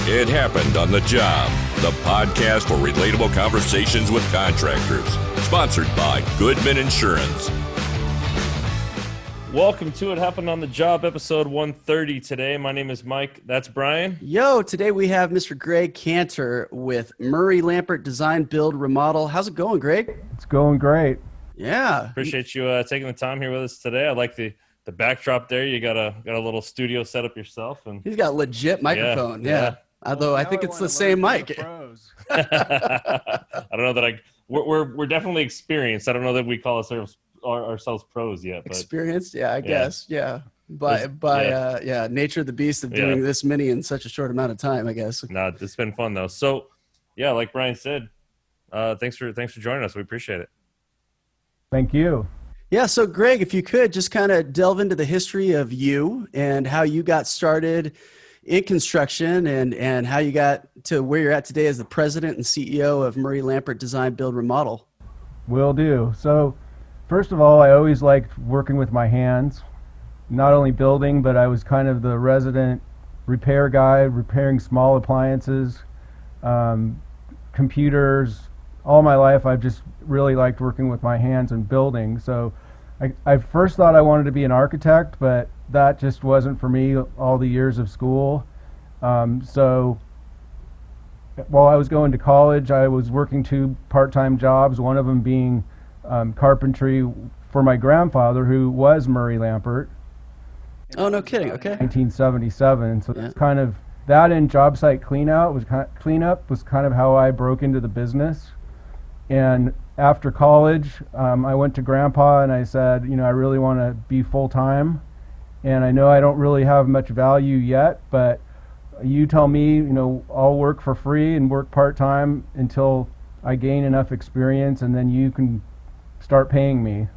It Happened on the Job, the podcast for relatable conversations with contractors. Sponsored by Goodman Insurance. Welcome to It Happened on the Job, episode 130 today. My name is Mike. That's Brian. Yo, today we have Mr. Gregg Cantor with Murray Lampert Design, Build, Remodel. How's it going, Greg? It's going great. Yeah. Appreciate you taking the time here with us today. I like the backdrop there. You got a little studio set up yourself. And he's got a legit microphone. Yeah. Although I think it's the same mic. I don't know that we're definitely experienced. I don't know that we call ourselves pros yet. But, experienced? Yeah, I guess. Yeah. By nature of the beast of doing this many in such a short amount of time, I guess. No, it's been fun though. So yeah, like Brian said, thanks for joining us. We appreciate it. Thank you. Yeah, so Greg, if you could just kind of delve into the history of you and how you got started in construction and how you got to where you're at today as the president and CEO of Murray Lampert Design, Build, Remodel. Will do. So first of all, I always liked working with my hands, not only building, but I was kind of the resident repair guy, repairing small appliances, computers. All my life, I've just really liked working with my hands and building. So I first thought I wanted to be an architect, but that just wasn't for me all the years of school. So while I was going to college, I was working two part-time jobs, one of them being carpentry for my grandfather, who was Murray Lampert. Oh, no kidding. Okay. 1977. So that's kind of that, and job site cleanup was kind of how I broke into the business. And after college, I went to Grandpa and I said, I really want to be full-time. And I know I don't really have much value yet, but you tell me, I'll work for free and work part-time until I gain enough experience, and then you can start paying me.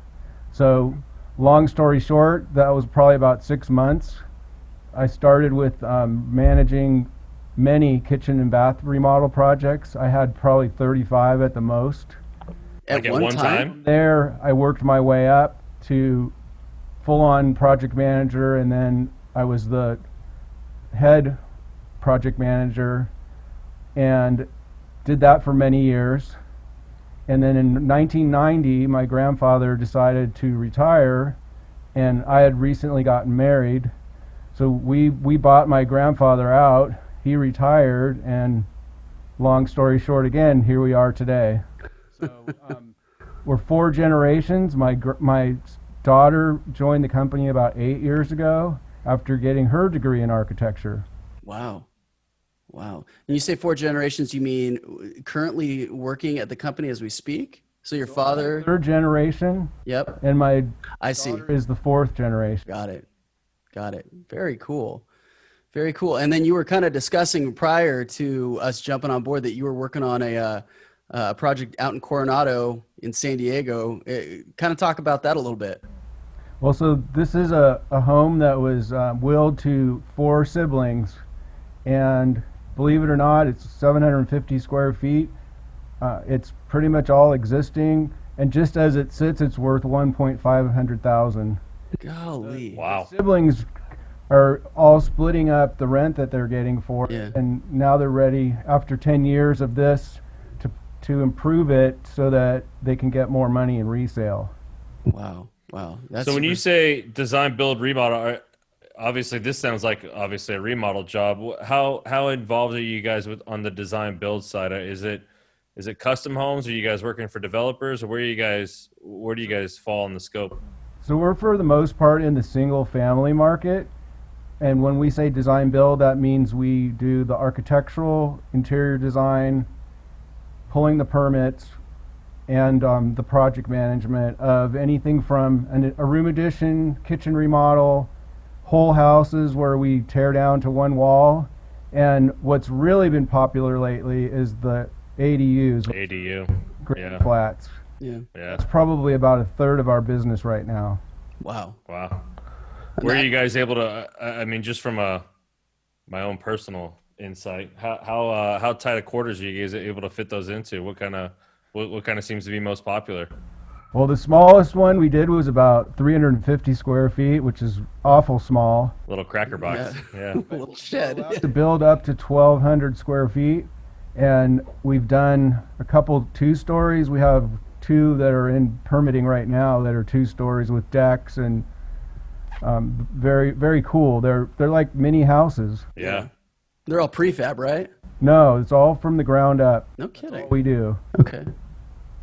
So long story short, that was probably about 6 months. I started with managing many kitchen and bath remodel projects. I had probably 35 at the most. At one time? There, I worked my way up to full-on project manager, and then I was the head project manager and did that for many years. And then in 1990, my grandfather decided to retire, and I had recently gotten married. So we bought my grandfather out. He retired, and long story short, again, here we are today. So we're 4 generations. My daughter joined the company about 8 years ago after getting her degree in architecture. Wow. And you say 4 generations, you mean currently working at the company as we speak? So your father... 3rd generation. Yep. And my I see. daughter is the 4th generation. Got it. Very cool. And then you were kind of discussing prior to us jumping on board that you were working on a project out in Coronado in San Diego. Kind of talk about that a little bit. Well, so this is a home that was willed to 4 siblings, and believe it or not, it's 750 square feet. It's pretty much all existing, and just as it sits, it's worth $1,500,000. Golly. Wow. The siblings are all splitting up the rent that they're getting for it, and now they're ready after 10 years of this to improve it so that they can get more money in resale. Wow. That's so when you say design, build, remodel, obviously this sounds like a remodel job. How involved are you guys on the design build side? Is it custom homes? Are you guys working for developers, or where do you guys fall in the scope? So we're for the most part in the single family market. And when we say design build, that means we do the architectural, interior design, pulling the permits, and the project management of anything from a room addition, kitchen remodel, whole houses where we tear down to one wall. And what's really been popular lately is the ADUs. ADU. Flats. Yeah. It's probably about 1/3 of our business right now. Wow. Where are you guys able to, just from my own personal insight, how tight of quarters are you guys able to fit those into? What kind of seems to be most popular? Well, the smallest one we did was about 350 square feet, which is awful small. Little cracker box. Yeah. A little shed. To build up to 1,200 square feet, and we've done a couple 2 stories. We have 2 that are in permitting right now that are 2 stories with decks, and very, very cool. They're like mini houses. Yeah. They're all prefab, right? No, it's all from the ground up. No kidding. That's all we do. Okay.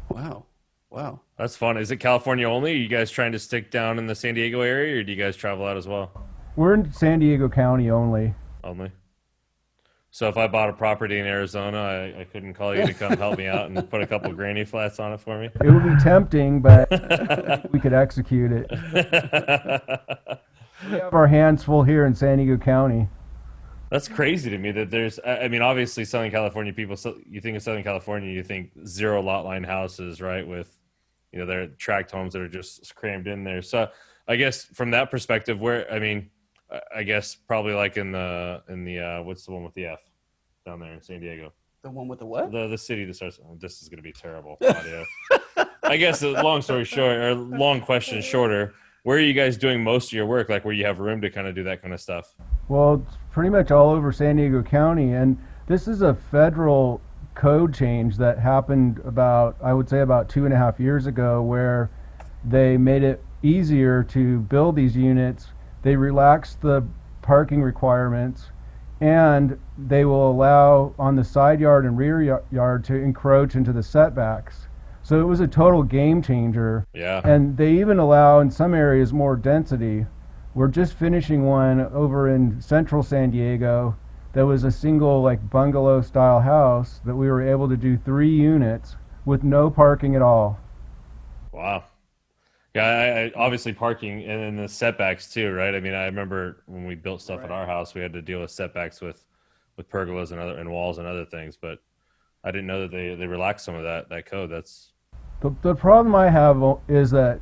Wow. Wow. That's fun. Is it California only? Are you guys trying to stick down in the San Diego area, or do you guys travel out as well? We're in San Diego County only. Only. So if I bought a property in Arizona, I couldn't call you to come help me out and put a couple granny flats on it for me? It would be tempting, but we could execute it. We have our hands full here in San Diego County. That's crazy to me that there's, I mean, obviously Southern California people, you think of Southern California, you think 0 lot line houses, right? With, you know, their tract homes that are just crammed in there. So I guess from that perspective, where, I mean, I guess probably like in the what's the one with the F down there in San Diego? The one with the what? The city that starts, this is going to be terrible audio. I guess long story short, or long question shorter, where are you guys doing most of your work? Like where you have room to kind of do that kind of stuff? Well, it's pretty much all over San Diego County, and this is a federal code change that happened about, I would say about 2.5 years ago, where they made it easier to build these units. They relaxed the parking requirements, and they will allow on the side yard and rear yard to encroach into the setbacks. So it was a total game changer. Yeah. And they even allow in some areas more density. We're just finishing one over in central San Diego that was a single like bungalow style house that we were able to do 3 units with no parking at all. Wow. Yeah, obviously parking and then the setbacks too, right? I mean, I remember when we built stuff at our house, we had to deal with setbacks with pergolas and walls and other things, but I didn't know that they relaxed some of that code. That's the problem I have is that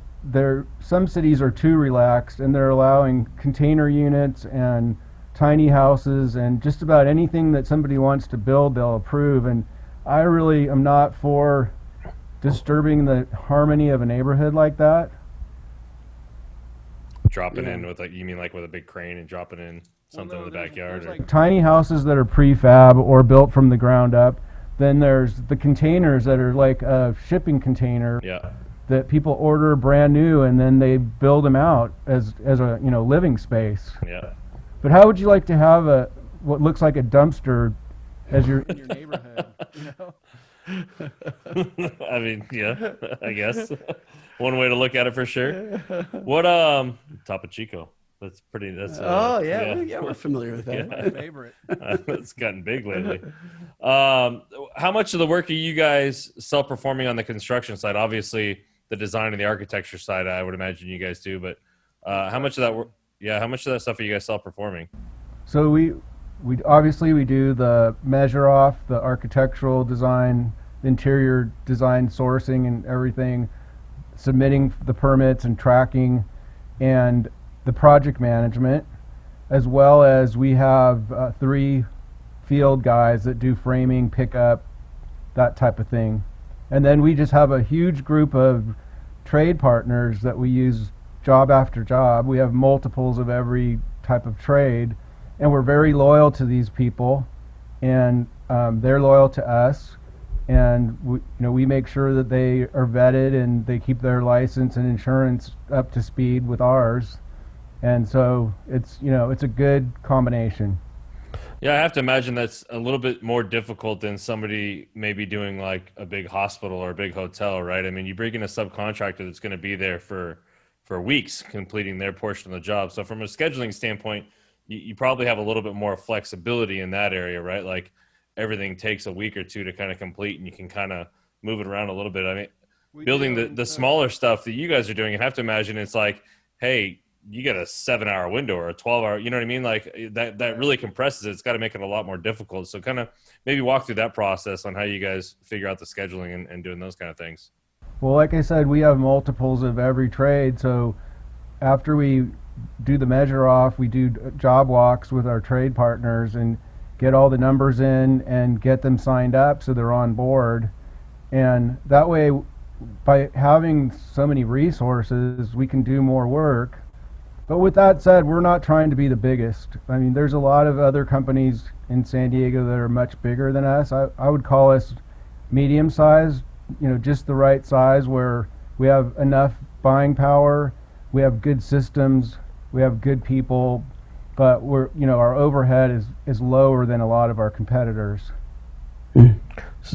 some cities are too relaxed, and they're allowing container units and tiny houses and just about anything that somebody wants to build, they'll approve. And I really am not for disturbing the harmony of a neighborhood like that. dropping in with, like, you mean like with a big crane and dropping in something in the backyard? There's like tiny houses that are prefab or built from the ground up. Then there's the containers that are like a shipping container. Yeah. That people order brand new and then they build them out as a living space. Yeah. But how would you like to have what looks like a dumpster as in your neighborhood? I mean, yeah, I guess one way to look at it for sure. What Topo Chico? That's pretty. That's we're familiar with that. Yeah. Favorite. It's gotten big lately. How much of the work are you guys self-performing on the construction side? Obviously, the design and the architecture side, I would imagine you guys do. But how much of that work? Yeah, how much of that stuff are you guys self-performing? So we obviously we do the measure off, the architectural design, interior design, sourcing, and everything, submitting the permits and tracking, and the project management, as well as we have 3 field guys that do framing, pickup, that type of thing. And then we just have a huge group of trade partners that we use job after job. We have multiples of every type of trade, and we're very loyal to these people, and they're loyal to us. And we make sure that they are vetted and they keep their license and insurance up to speed with ours. And so it's a good combination. Yeah, I have to imagine that's a little bit more difficult than somebody maybe doing like a big hospital or a big hotel, right? I mean, you bring in a subcontractor that's going to be there for weeks completing their portion of the job. So from a scheduling standpoint, you probably have a little bit more flexibility in that area, right? Like everything takes a week or 2 to kind of complete, and you can kind of move it around a little bit. I mean, building the smaller stuff that you guys are doing, I have to imagine it's like, hey, you get a 7-hour window or a 12-hour, you know what I mean? Like that really compresses it. It's got to make it a lot more difficult. So kind of maybe walk through that process on how you guys figure out the scheduling and doing those kind of things. Well, like I said, we have multiples of every trade. So after we do the measure off, we do job walks with our trade partners and get all the numbers in and get them signed up so they're on board. And that way, by having so many resources, we can do more work. But with that said, we're not trying to be the biggest. I mean, there's a lot of other companies in San Diego that are much bigger than us. I would call us medium sized, just the right size where we have enough buying power, we have good systems, we have good people, but our overhead is lower than a lot of our competitors.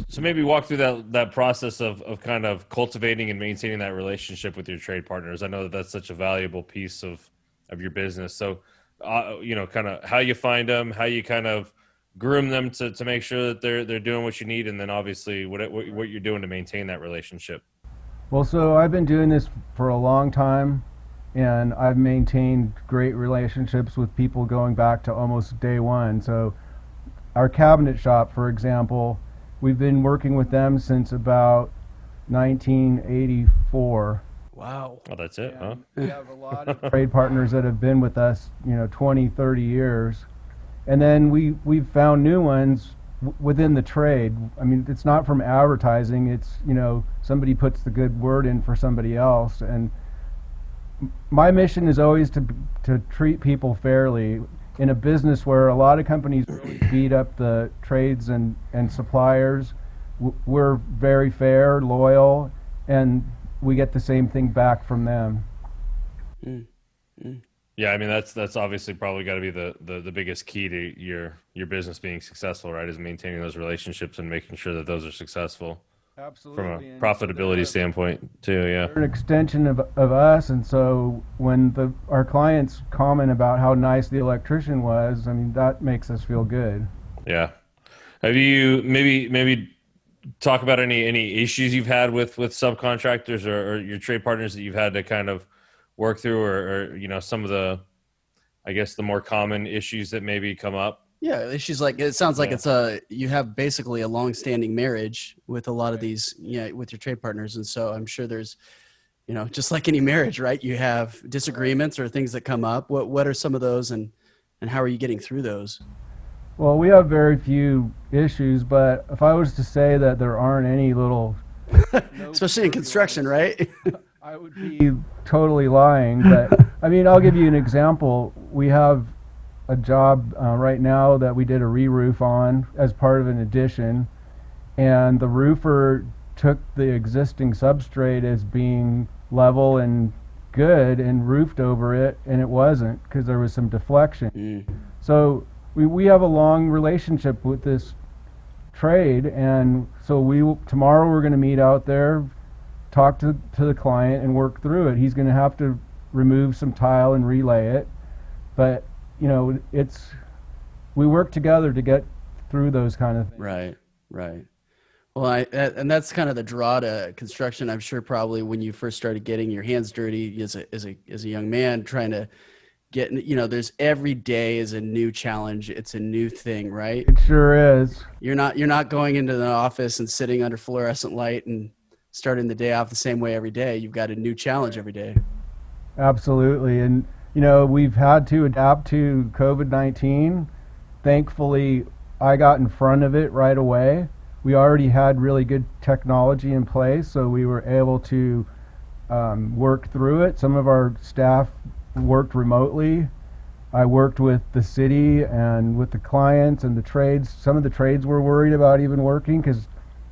So maybe walk through that process of kind of cultivating and maintaining that relationship with your trade partners. I know that that's such a valuable piece of your business. So, kind of how you find them, how you kind of groom them to make sure that they're doing what you need, and then obviously what you're doing to maintain that relationship. Well, so I've been doing this for a long time, and I've maintained great relationships with people going back to almost day one. So our cabinet shop, for example, we've been working with them since about 1984. Wow. Oh, that's it, huh? We have a lot of trade partners that have been with us, 20, 30 years. And then we've found new ones within the trade. I mean, it's not from advertising. It's, somebody puts the good word in for somebody else. And my mission is always to treat people fairly. In a business where a lot of companies really beat up the trades and suppliers, we're very fair, loyal, and we get the same thing back from them. Yeah, I mean that's obviously probably got to be the biggest key to your business being successful, right? Is maintaining those relationships and making sure that those are successful. Absolutely. From a profitability standpoint too. Yeah, they're an extension of us, and so when our clients comment about how nice the electrician was, I mean, that makes us feel good. Yeah. Have you maybe talk about any issues you've had with subcontractors or your trade partners that you've had to kind of work through, or some of the, I guess, the more common issues that maybe come up? Yeah, issues like it sounds like it's you have basically a long-standing marriage with a lot of these, with your trade partners, and so I'm sure there's, just like any marriage, right? You have disagreements or things that come up. What are some of those, and how are you getting through those? Well, we have very few issues, but if I was to say that there aren't any little, especially in construction, right? I would be totally lying. But I mean, I'll give you an example. We have a job right now that we did a re-roof on as part of an addition, and the roofer took the existing substrate as being level and good and roofed over it, and it wasn't, because there was some deflection. So we have a long relationship with this trade, and so tomorrow we're going to meet out there, talk to the client and work through it. He's going to have to remove some tile and relay it, but we work together to get through those kind of things. Right. Well, and that's kind of the draw to construction. I'm sure probably when you first started getting your hands dirty as a young man, trying to get, there's every day is a new challenge. It's a new thing, right? It sure is. You're not going into the office and sitting under fluorescent light and starting the day off the same way every day. You've got a new challenge every day. Absolutely. And, we've had to adapt to COVID-19. Thankfully, I got in front of it right away. We already had really good technology in place, so we were able to work through it. Some of our staff worked remotely. I worked with the city and with the clients and the trades. Some of the trades were worried about even working because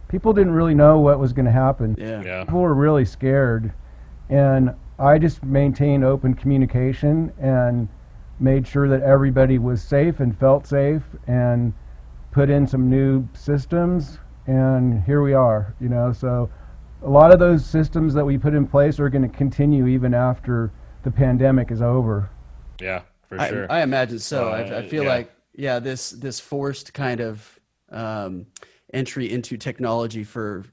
people didn't really know what was going to happen. Yeah. People were really scared. And I just maintained open communication and made sure that everybody was safe and felt safe, and put in some new systems, and here we are. So a lot of those systems that we put in place are going to continue even after the pandemic is over. Yeah, for sure. I imagine so. I feel like this forced kind of entry into technology for,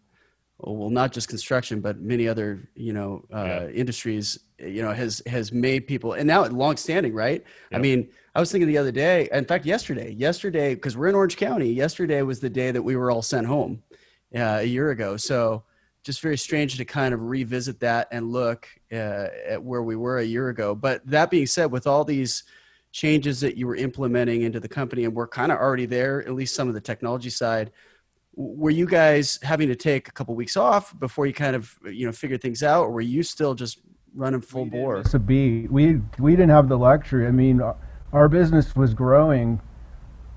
well, not just construction, but many other, industries, has made people, and now longstanding, right? Yep. I mean, I was thinking the other day, in fact, yesterday, because we're in Orange County, yesterday was the day that we were all sent home a year ago. So just very strange to kind of revisit that and look at where we were a year ago. But that being said, with all these changes that you were implementing into the company, and we're kind of already there, at least some of the technology side, were you guys having to take a couple weeks off before you kind of, figured things out, or were you still just running full bore? It's a beat. We didn't have the luxury. I mean, our business was growing,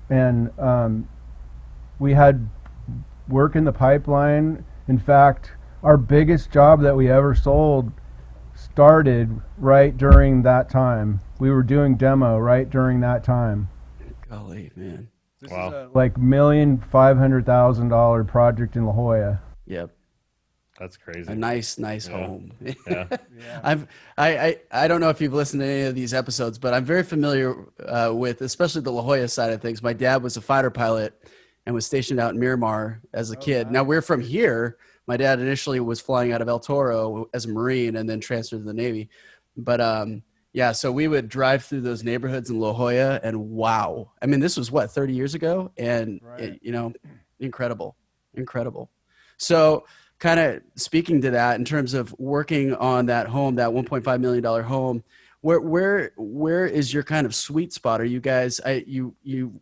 and we had work in the pipeline. In fact, our biggest job that we ever sold started right during that time. We were doing demo right during that time. Golly, man. This is a like $1,500,000 project in La Jolla. Yep. That's crazy. A nice home. Yeah. I don't know if you've listened to any of these episodes, but I'm very familiar with, especially the La Jolla side of things. My dad was a fighter pilot and was stationed out in Miramar as a kid. Wow. Now we're from here. My dad initially was flying out of El Toro as a Marine and then transferred to the Navy. But yeah, so we would drive through those neighborhoods in La Jolla, and wow. I mean, this was 30 years ago, and right. Incredible. So kind of speaking to that in terms of working on that home, that $1.5 million home, where is your kind of sweet spot? Are you guys,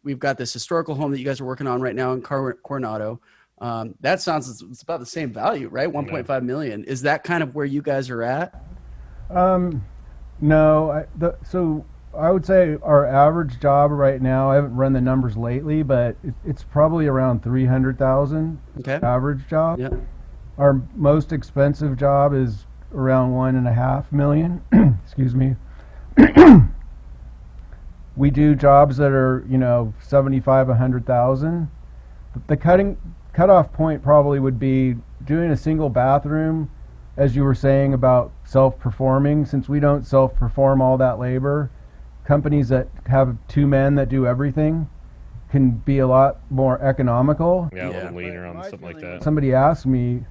we've got this historical home that you guys are working on right now in Coronado. That sounds, it's about the same value, right? 1.5 million. Is that kind of where you guys are at? No. So I would say our average job right now, I haven't run the numbers lately, but it's probably around 300,000. Okay. Average job. Yeah. Our most expensive job is around 1.5 million. Excuse me. We do jobs that are, 75, 100,000. The cutoff point probably would be doing a single bathroom, as you were saying about self-performing. Since we don't self-perform all that labor, companies that have 2 men that do everything can be a lot more economical. Yeah, a little leaner on something like that. Somebody asked me,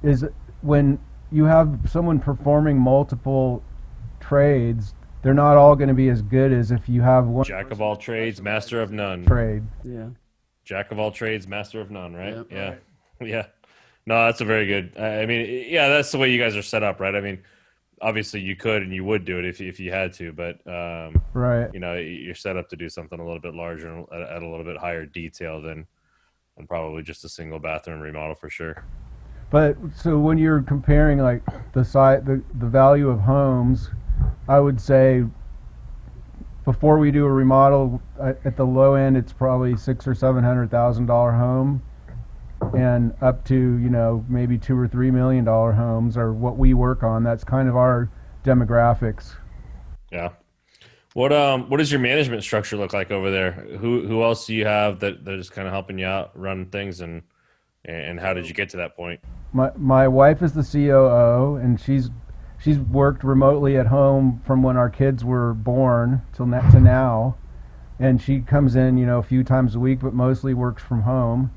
is when you have someone performing multiple trades, they're not all going to be as good as if you have one Jack of all trades, master of none. trade. Yeah. Jack of all trades, master of none, right? Yep. Yeah. Right. Yeah. No, that's a very good. I mean, yeah, that's the way you guys are set up, right? I mean, obviously you could and you would do it if you had to, but right. You're set up to do something a little bit larger and at a little bit higher detail than probably just a single bathroom remodel for sure. But so when you're comparing like the value of homes, I would say before we do a remodel, at the low end, it's probably $600,000 or $700,000 home, and up to maybe $2 or $3 million homes are what we work on. That's kind of our demographics. Yeah. What does your management structure look like over there? Who else do you have that is kind of helping you out run things, and how did you get to that point? My wife is the COO, and she's worked remotely at home from when our kids were born to now, and she comes in a few times a week, but mostly works from home.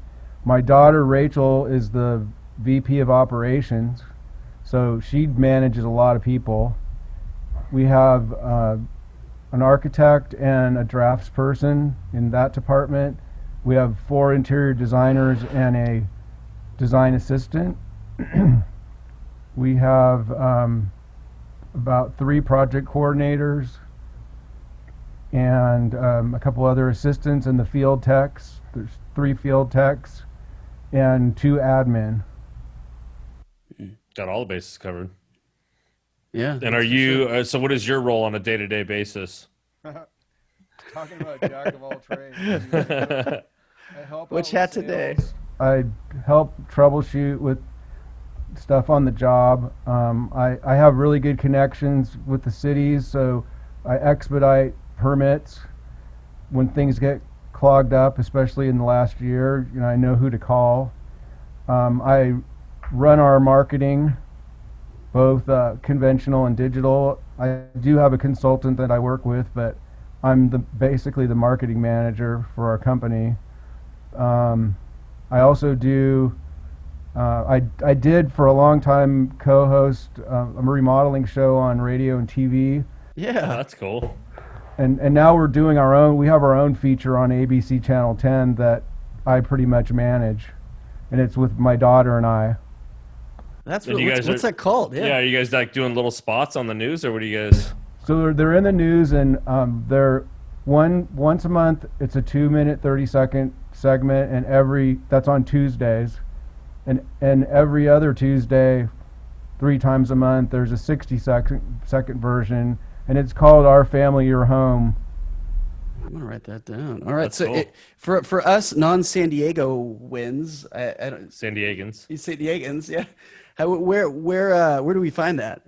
My daughter Rachel is the VP of operations, so she manages a lot of people. We have an architect and a draftsperson in that department. We have 4 interior designers and a design assistant. We have about 3 project coordinators and a couple other assistants and the field techs. There's 3 field techs and 2 admin. Got all the bases covered. Yeah. And are you, so what is your role on a day-to-day basis? Talking about jack of all trades. I help Which hat today? I help troubleshoot with stuff on the job. I have really good connections with the cities, so I expedite permits when things get clogged up, especially in the last year. I know who to call. I run our marketing, both conventional and digital. I do have a consultant that I work with, but I'm basically the marketing manager for our company. I also do, I did for a long time co-host a remodeling show on radio and TV. Yeah. Oh, that's cool. And now we're doing our own, we have our own feature on ABC Channel 10 that I pretty much manage. And it's with my daughter and I. That's really, what's that called? Yeah. Are you guys like doing little spots on the news, or what do you guys? So they're in the news, and once a month. It's a 2-minute, 30-second segment, and that's on Tuesdays, and every other Tuesday, 3 times a month, there's a 60-second version, and it's called Our Family, Your Home. I'm gonna write that down. All right, That's so cool. For us non-San Diego wins, I don't San Diegans. you San Diegans, yeah. Where do we find that?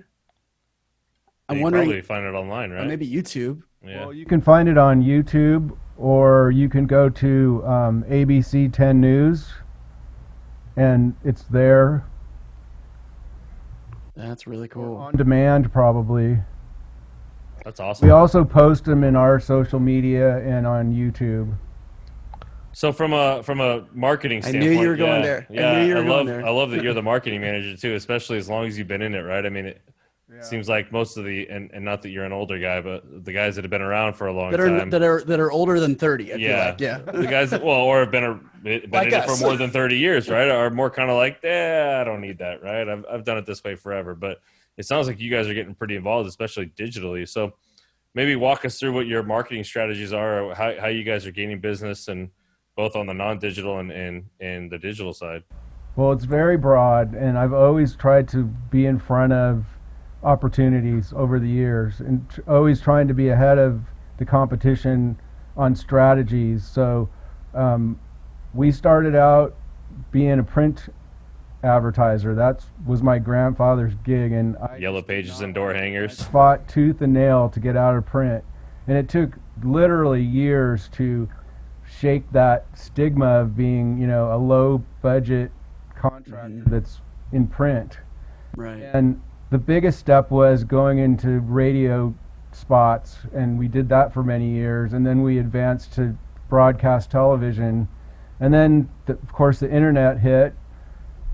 I'm You wondering. probably find it online, right? Maybe YouTube. Yeah. Well, you can find it on YouTube, or you can go to ABC 10 News, and it's there. That's really cool. On demand, probably. That's awesome. We also post them in our social media and on YouTube. So from a marketing I standpoint, knew you were going yeah, there. I Yeah, knew you were going there. I love that you're the marketing manager too, especially as long as you've been in it, right? I mean, it seems like most of the and not that you're an older guy, but the guys that have been around for a long time that are older than 30. I feel like, yeah. The guys that or have been Like in it us. for more than 30 years, right? Are more kind of like, I don't need that, right? I've done it this way forever, but it sounds like you guys are getting pretty involved, especially digitally. So maybe walk us through what your marketing strategies are, or how you guys are gaining business, and both on the non-digital and the digital side. Well, it's very broad, and I've always tried to be in front of opportunities over the years, and always trying to be ahead of the competition on strategies. So we started out being a print advertiser. That was my grandfather's gig, and I Yellow pages and door hangers. fought tooth and nail to get out of print, and it took literally years to shake that stigma of being, a low budget contractor that's in print. Right. And the biggest step was going into radio spots, and we did that for many years, and then we advanced to broadcast television, and then of course the internet hit,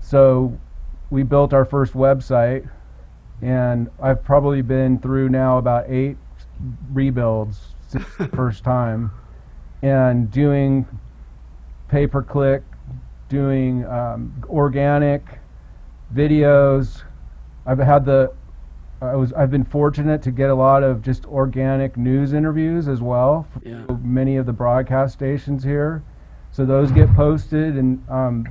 so we built our first website, and I've probably been through now about 8 rebuilds since the first time, and doing pay-per-click, doing organic videos. I've been fortunate to get a lot of just organic news interviews as well from many of the broadcast stations here. So those get posted, and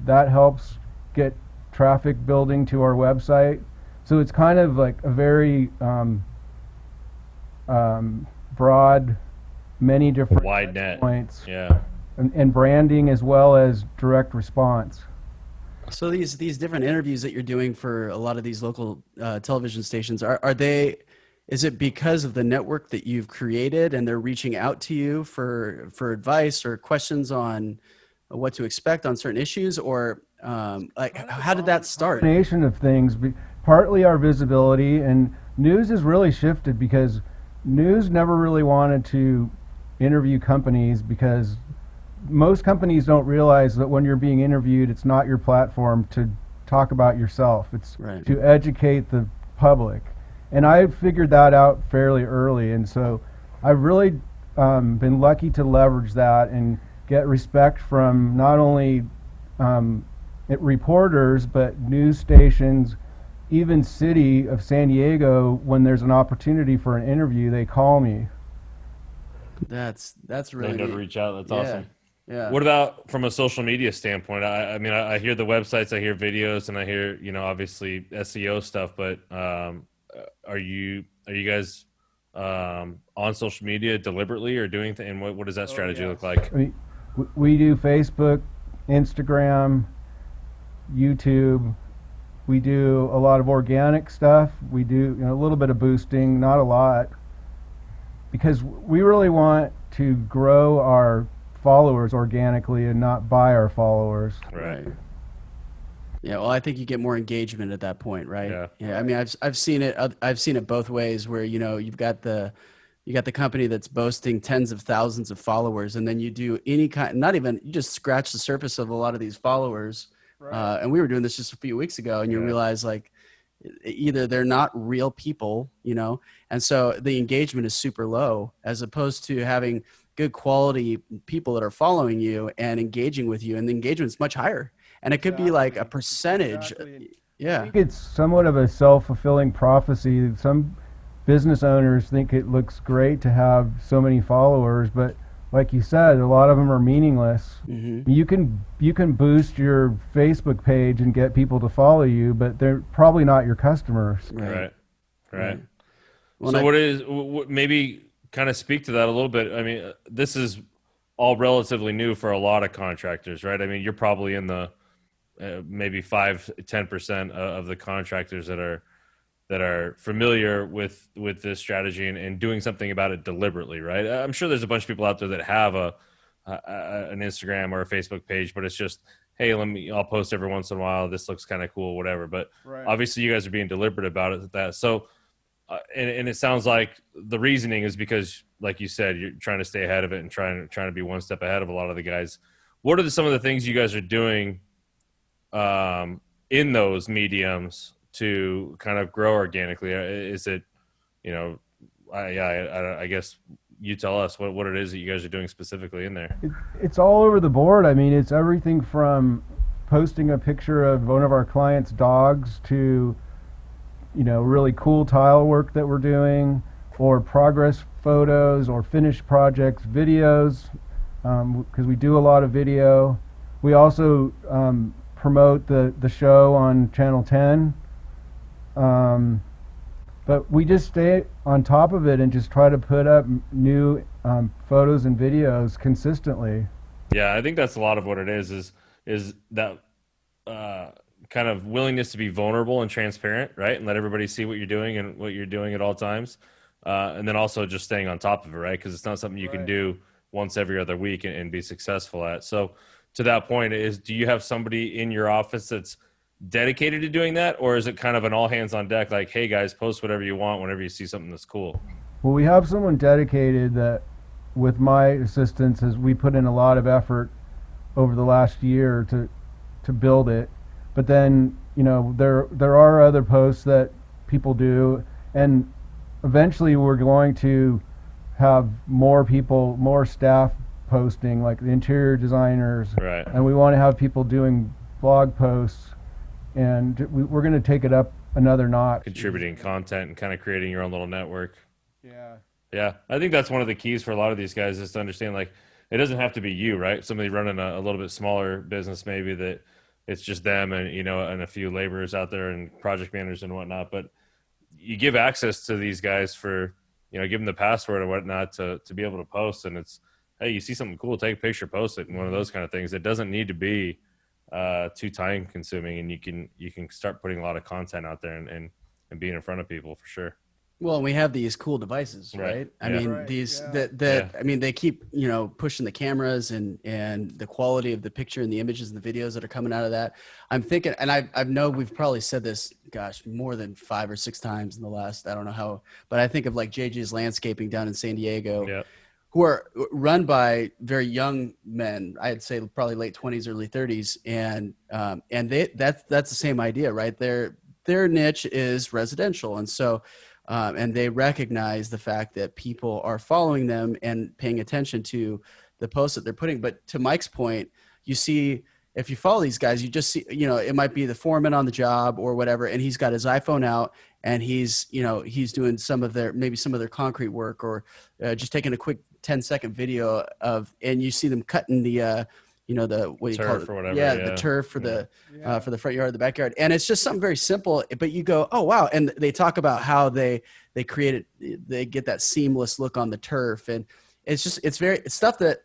that helps get traffic building to our website. So it's kind of like a very broad, many different Wide net. points, Yeah. and branding as well as direct response. So these different interviews that you're doing for a lot of these local television stations, is it because of the network that you've created and they're reaching out to you for advice or questions on what to expect on certain issues, or how did that start? Combination of things, partly our visibility, and news has really shifted because news never really wanted to interview companies, because most companies don't realize that when you're being interviewed, it's not your platform to talk about yourself. It's Right. to educate the public. And I figured that out fairly early. And so I've really been lucky to leverage that and get respect from not only reporters, but news stations, even city of San Diego. When there's an opportunity for an interview, they call me. That's They really know to neat. reach out. That's Yeah. awesome. Yeah. What about from a social media standpoint? I mean, I hear the websites, I hear videos, and I hear, obviously SEO stuff, but are you guys on social media deliberately, or doing and what does that strategy look like? I mean, we do Facebook, Instagram, YouTube. We do a lot of organic stuff. We do a little bit of boosting, not a lot, because we really want to grow our followers organically and not buy our followers. Right. Yeah, well, I think you get more engagement at that point, right? Yeah. I mean, I've seen it both ways, where you've got the company that's boasting tens of thousands of followers, and then you do any kind, you just scratch the surface of a lot of these followers. Right. And we were doing this just a few weeks ago, and you realize like either they're not real people, and so the engagement is super low, as opposed to having good quality people that are following you and engaging with you, and the engagement's much higher. And it could be like a percentage. Exactly. I Yeah. think it's somewhat of a self-fulfilling prophecy. Some business owners think it looks great to have so many followers, but like you said, a lot of them are meaningless. Mm-hmm. You can boost your Facebook page and get people to follow you, but they're probably not your customers. Right. Well, So maybe kind of speak to that a little bit. I mean, this is all relatively new for a lot of contractors, right? I mean, you're probably in the maybe 5-10% of the contractors that are familiar with this strategy and doing something about it deliberately, right? I'm sure there's a bunch of people out there that have an Instagram or a Facebook page, but it's just, hey, I'll post every once in a while. This looks kind of cool, whatever. But obviously, you guys are being deliberate about it. So, and it sounds like the reasoning is because, like you said, you're trying to stay ahead of it and trying to be one step ahead of a lot of the guys. What are some of the things you guys are doing in those mediums to kind of grow organically? Is it, I guess you tell us what it is that you guys are doing specifically in there. It's all over the board. I mean, it's everything from posting a picture of one of our clients' dogs to, really cool tile work that we're doing, or progress photos or finished projects, videos, because we do a lot of video. We also promote the show on Channel 10. But we just stay on top of it and just try to put up new photos and videos consistently. Yeah, I think that's a lot of what it is that kind of willingness to be vulnerable and transparent, right? And let everybody see what you're doing and what you're doing at all times. And then also just staying on top of it, right? Because it's not something you can do once every other week and be successful at. So to that point, do you have somebody in your office that's dedicated to doing that, or is it kind of an all hands on deck, like, hey guys, post whatever you want whenever you see something that's cool? Well, we have someone dedicated that, with my assistance, we put in a lot of effort over the last year to build it. But then, there are other posts that people do, and eventually we're going to have more staff posting, like the interior designers, right? And we want to have people doing blog posts, and we're going to take it up another notch. Contributing content and kind of creating your own little network. Yeah. I think that's one of the keys for a lot of these guys, is to understand, like, it doesn't have to be you, right? Somebody running a little bit smaller business, maybe that it's just them and, and a few laborers out there and project managers and whatnot. But you give access to these guys for, give them the password and whatnot to be able to post. And it's, hey, you see something cool, take a picture, post it, and one of those kind of things. It doesn't need to be too time consuming, and you can start putting a lot of content out there and being in front of people for sure. Well, we have these cool devices, right? I mean, I mean, they keep, pushing the cameras and the quality of the picture and the images and the videos that are coming out of that. I'm thinking, and I know we've probably said this, more than 5 or 6 times in the last, I don't know how, but I think of like JJ's Landscaping down in San Diego, who are run by very young men. I'd say probably late 20s, early 30s. And that's the same idea, right? Their niche is residential. And so, and they recognize the fact that people are following them and paying attention to the posts that they're putting. But to Mike's point, you see, if you follow these guys, you just see, it might be the foreman on the job or whatever, and he's got his iPhone out and he's doing some of their concrete work, or just taking a quick 10-second video and you see them cutting the what do you call it? Or whatever, the turf for the front yard, the backyard. And it's just something very simple, but you go, oh, wow. And they talk about how they get that seamless look on the turf. And it's stuff that,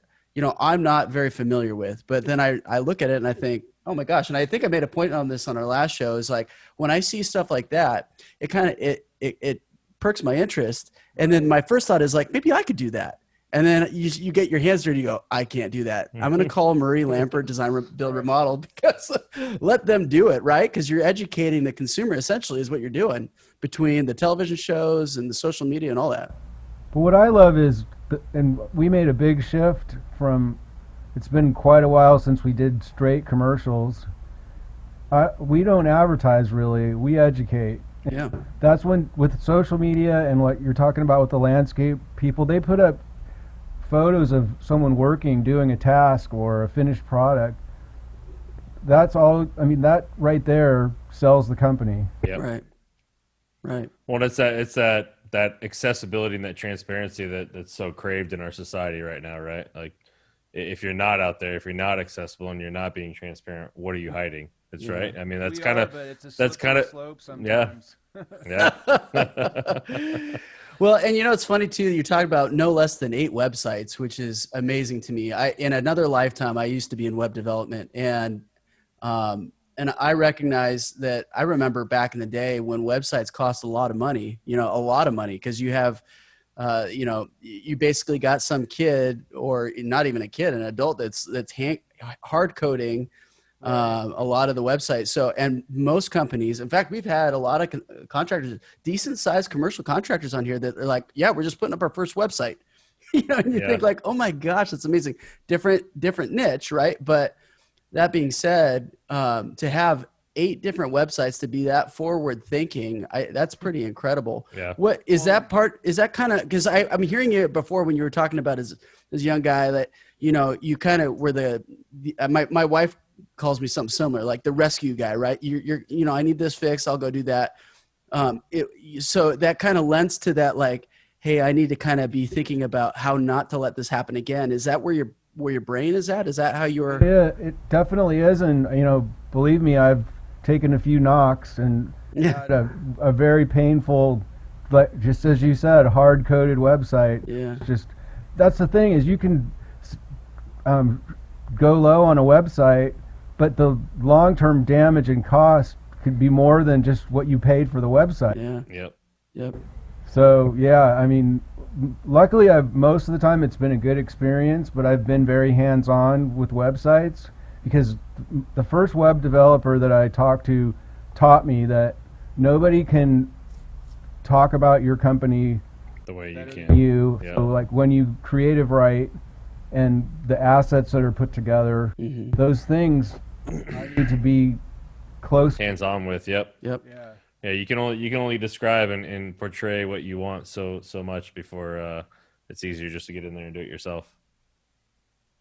I'm not very familiar with, but then I look at it and I think, oh my gosh. And I think I made a point on this on our last show, is like, when I see stuff like that, it kind of, it perks my interest. And then my first thought is like, maybe I could do that. And then you get your hands dirty. You go, I can't do that. I'm going to call Murray Lampert Design, Build, Remodel, because let them do it, right? Because you're educating the consumer, essentially, is what you're doing, between the television shows and the social media and all that. But what I love is, and we made a big shift from, it's been quite a while since we did straight commercials. We don't advertise really, we educate. Yeah. That's when, with social media and what you're talking about with the landscape people, they put up photos of someone working, doing a task or a finished product. That's all. I mean, that right there sells the company. Yeah. Right. Well, it's that that accessibility and that transparency that's so craved in our society right now, right? Like, if you're not out there, if you're not accessible and you're not being transparent, what are you hiding? That's right. I mean, that's kind of, slope yeah. sometimes. Yeah. Well, and it's funny too, you talk about no less than 8 websites, which is amazing to me. In another lifetime, I used to be in web development, and I recognize that. I remember back in the day when websites cost a lot of money, a lot of money, because you have, you basically got some kid, or not even a kid, an adult that's hard coding a lot of the websites. So, and most companies, in fact, we've had a lot of contractors, decent sized commercial contractors on here that are like, yeah, we're just putting up our first website, and you think like, oh my gosh, that's amazing. Different niche. Right. But that being said, to have 8 different websites, to be that forward thinking, that's pretty incredible. Yeah. What is that part? Is that kind of, because I'm hearing you before when you were talking about as young guy that, you kind of were my wife calls me something similar, like the rescue guy, right? You're I need this fixed, I'll go do that. So that kind of lends to that, like, hey, I need to kind of be thinking about how not to let this happen again. Is that where your brain is at? Is that how you're? Yeah, it definitely is. And, believe me, I've taken a few knocks and had a very painful, like, just as you said, hard-coded website. Yeah. Just, that's the thing, is you can go low on a website, but the long-term damage and cost could be more than just what you paid for the website. Yeah. Yep. So, yeah, I mean, luckily, most of the time it's been a good experience, but I've been very hands-on with websites, because the first web developer that I talked to taught me that nobody can talk about your company the way you can. Yeah. So, like, when you creative write and the assets that are put together, those things I need to be close, hands-on with. Yep. Yeah. You can only describe and portray what you want so much before it's easier just to get in there and do it yourself.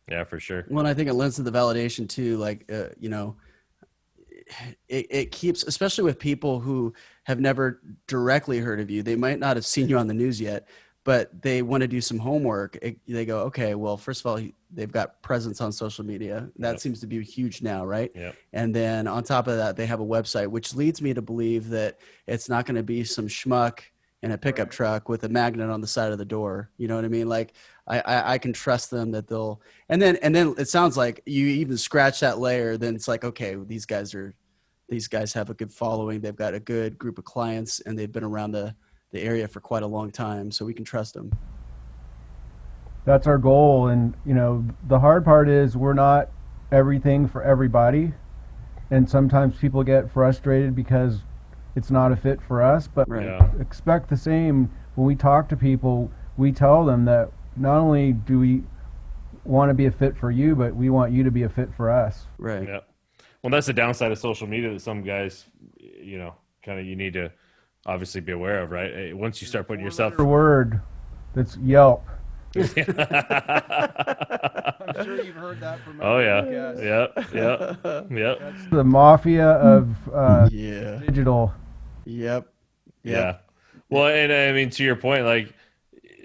Yeah, for sure. Well, and I think it lends to the validation too. Like, it keeps, especially with people who have never directly heard of you. They might not have seen you on the news yet, but they want to do some homework. They go, okay, well, first of all, they've got presence on social media. That seems to be huge now, right? Yep. And then on top of that, they have a website, which leads me to believe that it's not going to be some schmuck in a pickup truck with a magnet on the side of the door. You know what I mean? Like, I can trust them that they'll, and then it sounds like you even scratch that layer. Then it's like, okay, these guys have a good following. They've got a good group of clients, and they've been around the area for quite a long time, so we can trust them. That's our goal. And the hard part is we're not everything for everybody, and sometimes people get frustrated because it's not a fit for us, but expect the same. When we talk to people, we tell them that not only do we want to be a fit for you, but we want you to be a fit for us. Right. Yeah. Well, that's the downside of social media that some guys, kind of you need to obviously be aware of, right? Once you start putting yourself... word, that's Yelp. I'm sure you've heard that from Oh, yeah. Yep. That's the mafia of digital. Yep. Yeah. Well, and I mean, to your point, like,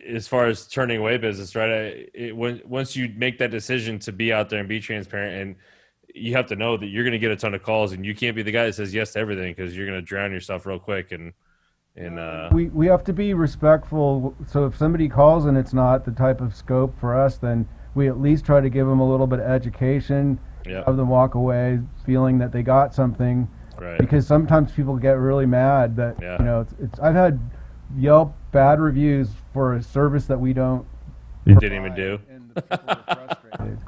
as far as turning away business, right? Once you make that decision to be out there and be transparent, and you have to know that you're going to get a ton of calls, and you can't be the guy that says yes to everything, because you're going to drown yourself real quick. And we have to be respectful. So if somebody calls and it's not the type of scope for us, then we at least try to give them a little bit of education, have them walk away feeling that they got something. Right. Because sometimes people get really mad that it's I've had Yelp bad reviews for a service that we don't didn't even do. And the people are frustrated.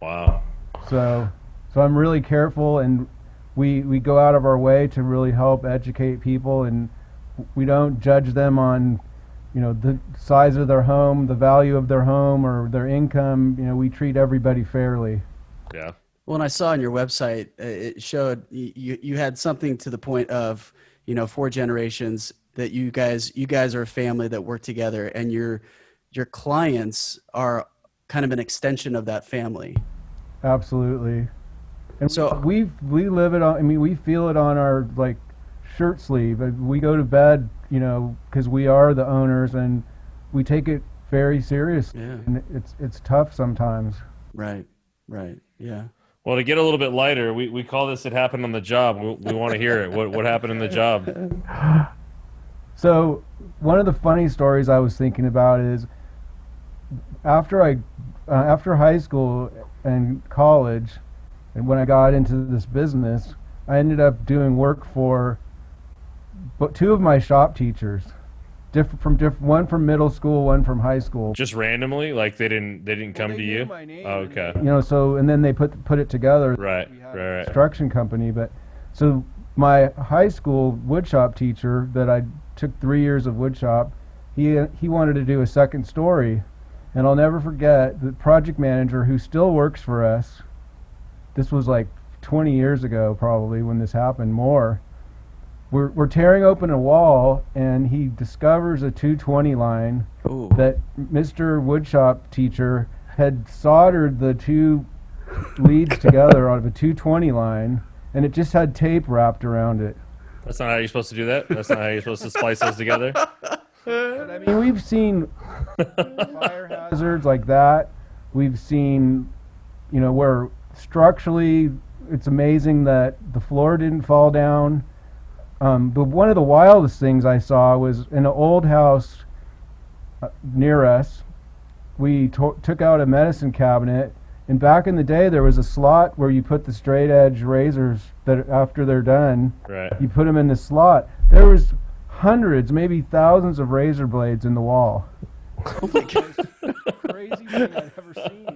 Wow. So I'm really careful, and we go out of our way to really help educate people, and we don't judge them on the size of their home, the value of their home, or their income. We treat everybody fairly. Yeah. Well, and I saw on your website, it showed you had something to the point of 4 generations, that you guys are a family that work together, and your clients are kind of an extension of that family. Absolutely. And so we live it on. I mean, we feel it on our shirt sleeve. We go to bed, because we are the owners, and we take it very seriously. Yeah. And it's tough sometimes. Right. Yeah. Well, to get a little bit lighter, we call this "It Happened on the Job." We want to hear it. What happened in the job? So one of the funny stories I was thinking about is after high school and college, and when I got into this business, I ended up doing work for two of my shop teachers, one from middle school, one from high school. Just randomly, like they didn't come to you. Oh, okay. So and then they put it together. Right. Construction company, but so my high school woodshop teacher that I took 3 years of woodshop, he wanted to do a second story, and I'll never forget the project manager who still works for us. This was like 20 years ago, probably, when this happened. More. We're tearing open a wall, and he discovers a 220 line. Ooh. That Mr. Woodshop teacher had soldered the two leads together out of a 220 line, and it just had tape wrapped around it. That's not how you're supposed to do that. That's not how you're supposed to splice those together. But, I mean, we've seen fire hazards like that. We've seen, where structurally it's amazing that the floor didn't fall down. But one of the wildest things I saw was in an old house near us. We took out a medicine cabinet, and back in the day there was a slot where you put the straight edge razors that after they're done, Right. you put them in the slot. There was hundreds, maybe thousands of razor blades in the wall. Oh my God. Crazy thing I've ever seen.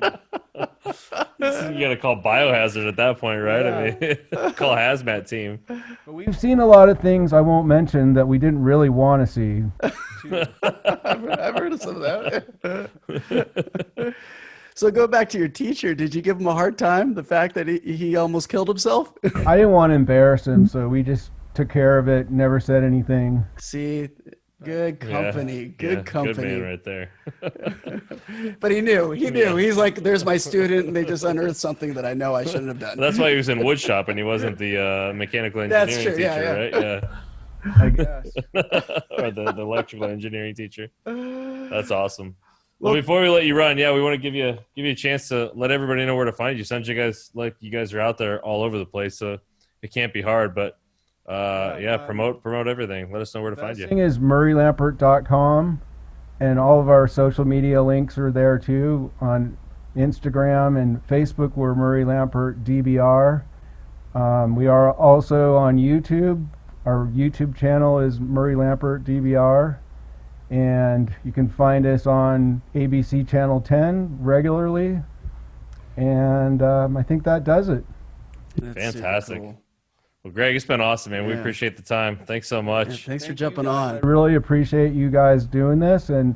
You got to call biohazard at that point, right? Yeah. I mean, call hazmat team. But we've seen a lot of things I won't mention that we didn't really want to see. I've heard of some of that. So go back to your teacher. Did you give him a hard time, the fact that he almost killed himself? I didn't want to embarrass him, so we just took care of it, never said anything. See, good company. Good company. Good man right there. But he knew. He's like, there's my student, and they just unearthed something that I know I shouldn't have done. That's why he was in wood shop and he wasn't the mechanical engineering That's true, teacher, yeah. right? Yeah. I guess. Or the electrical engineering teacher. That's awesome. Well, before we let you run, we want to give you a chance to let everybody know where to find you. Since you guys are out there all over the place, so it can't be hard. But promote everything. Let us know where to find you. The thing is murraylampert.com, and all of our social media links are there too. On Instagram and Facebook, we're Murray Lampert DBR. We are also on YouTube. Our YouTube channel is Murray Lampert DBR. And you can find us on ABC Channel 10 regularly. And I think that does it. That's fantastic. super cool. Well, Greg, it's been awesome, man. We Yeah. appreciate the time. Thanks so much. Yeah, thanks for jumping on. I really appreciate you guys doing this, and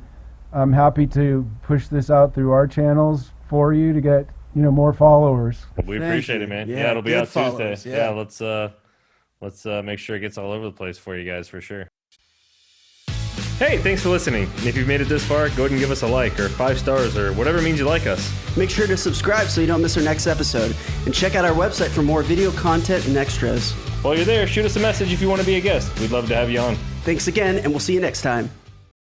I'm happy to push this out through our channels for you to get more followers. We Thank appreciate you. it, man. Yeah, It'll be good out followers, Tuesday. yeah. Let's make sure it gets all over the place for you guys for sure. Hey, thanks for listening. And if you've made it this far, go ahead and give us a like or 5 stars or whatever means you like us. Make sure to subscribe so you don't miss our next episode. And check out our website for more video content and extras. While you're there, shoot us a message if you want to be a guest. We'd love to have you on. Thanks again, and we'll see you next time.